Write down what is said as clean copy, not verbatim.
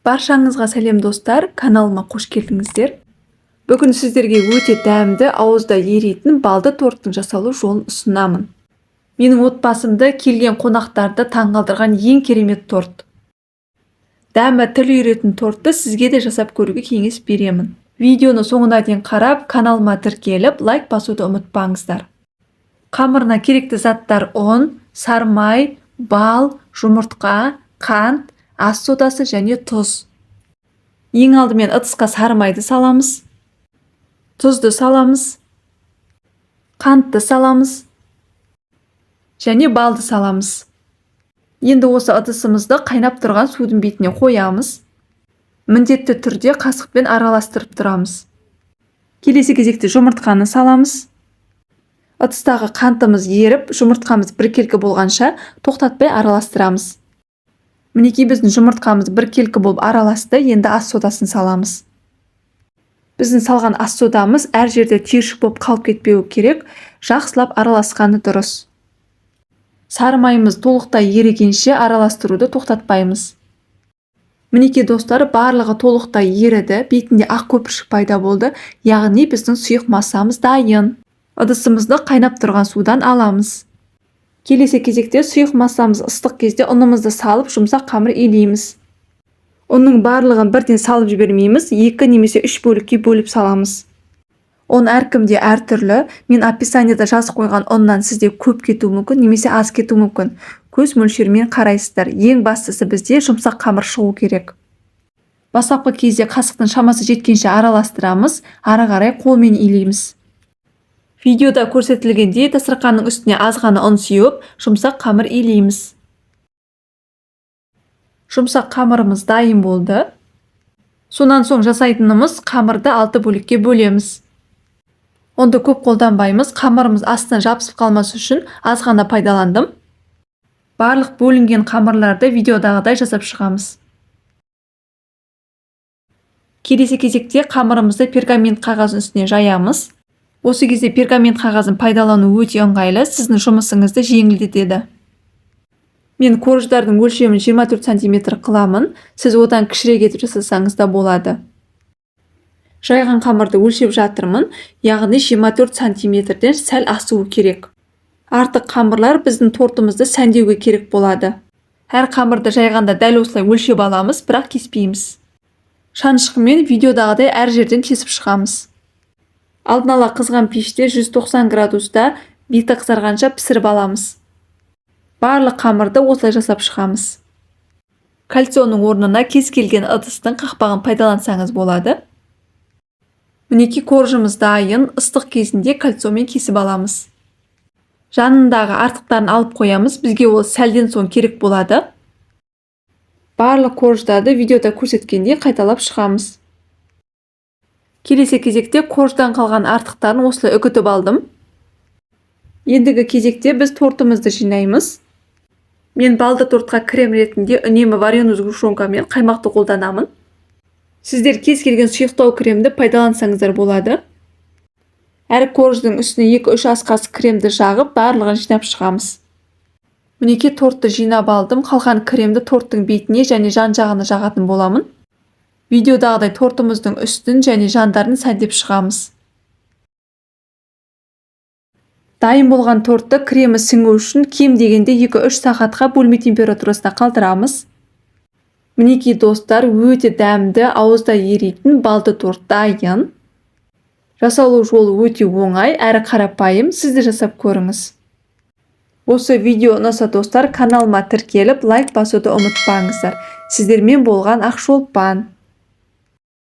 Баршаңызға сәлем достар, каналыма қош келдіңіздер. Бүгін сіздерге өте дәмді, ауызда еритін балды торттың жасалу жолын ұсынамын. Менің отбасымды келген қонақтарды таңғалдырған ең керемет торт. Дәмі тіл үйіретін тортты сізге де жасап көруге кеңес беремін. Видеоны соңына дейін қарап, каналыма тіркеліп, лайк басуды ұмытпаңыздар. Қамырына керекті заттар: ұн, сармай, бал, жұмыртқа, қант, ас содасы және тұз. Ең алдымен ыдысқа сармайды саламыз, тұзды саламыз, қантты саламыз және балды саламыз. Енді осы ыдысымызды қайнап тұрған судың бетіне қоямыз. Міндетті түрде қасықпен араластырып тұрамыз. Келесі кезекте жұмыртқаны саламыз. Ыдыстағы қантымыз еріп, жұмыртқамыз біркелкі болғанша тоқтатпай араластырамыз. Мінекей біздің жұмыртқамыз біркелкі болып араласты, енді ас содасын саламыз. Біздің салған ас содамыз әр жерде түйіршік болып қалып кетпеуі керек, жақсылап араласқаны дұрыс. Сармайымыз толықтай ерігенше араластыруды тоқтатпаймыз. Мінекей достар, барлығы толықтай еріді, бетінде ақ көпіршік пайда болды, яғни біздің сұйық массамыз дайын. Ыдысымызды қайнап тұрған судан аламыз. Келесі кезекте сұйық массамыз ыстық кезде ұнымызды салып, жұмсақ қамыр илейміз. Оның барлығын бірден салып жібермейміз, 2 немесе 3 бөлікке бөліп саламыз. Он әркімде әртүрлі. Мен описаниеда жазып қойған ұннан сізде көп кетуі мүмкін, немесе аз кетуі мүмкін. Көз мөлшерімен қарайсыздар. Ең бастысы бізде жұмсақ қамыр шығу керек. Бастапқы кезде қасықтың шамасы жеткенше араластырамыз, ары қарай қолмен илейміз. Видеода көрсетілгендей дастарханның үстіне аз ғана ұн сеуіп, жұмсақ қамыр илейміз. Жұмсақ қамырымыз дайын болды. Сонан соң жасайтынымыз қамырды 6 бөлікке бөлеміз. Онды көп қолданбаймыз, қамырымыз астына жабысып қалмас үшін аз ғана пайдаландым. Барлық бөлінген қамырларды видеодағыдай жасап шығамыз. Келесі кезекте қамырымызды пергамент қағазының үстіне жаямыз. Осы кезде пергамент қағазын пайдалану өте ыңғайлы, сіздің жұмысыңызды жеңілдетеді. Мен корждардың өлшемін 24 см қыламын, сіз одан кішірек етіп жасасаңыз да болады. Жайған қамырды өлшеп жатырмын, яғни 24 см-ден сәл асуы керек. Артық қамырлар біздің тортымызды сәндеуге керек болады. Әр қамырды жайғанда дәл осылай өлшеп аламыз, бірақ кеспейміз. Шанышқымен видеодағыдай әр жерден кесіп шығамыз. Алдын ала қызған пеште 190 градуста беті қызарғанша пісіріп аламыз. Барлық қамырды осылай жасап шығамыз. Кальцоның орнына кез келген ыдыстың қақпағын пайдалансаңыз болады. Мінекей коржымыз дайын, ыстық кезінде кальцомен кесіп аламыз. Жанындағы артықтарын алып қоямыз, бізге ол сәлден соң керек болады. Барлық корждарды видеода көрсеткендей қайталап шығамыз. Келесі кезекте корждан қалған артықтарын осылай үгітіп алдым. Ендігі кезекте біз тортымызды жинаймыз. Мен балды тортқа крем ретінде үнемі вареный сгущенка мен қаймақты қолданамын. Сіздер кез келген сұйықтау кремді пайдалансаңыздар болады. Әр корждың үстіне 2-3 ас қасық кремді жағып, барлығын жинап шығамыз. Мінекей тортты жинап алдым, қалған кремді торттың бетіне және жан жағына жағатын боламын. Видеодағыдай тортымыздың үстін және жандарын сәндеп шығамыз. Дайын болған тортты кремі сіңу үшін кем дегенде 2-3 сағатқа бөлме температурасында қалдырамыз. Мінекей достар, өте дәмді, ауызда еритін балды торт дайын. Жасалу жолы өте оңай, әрі қарапайым, сіз де жасап көріңіз. Осы видео ұнаса достар, каналыма тіркеліп, лайк басуды ұмытпаңыздар. Сіздермен болған Ақшолпан.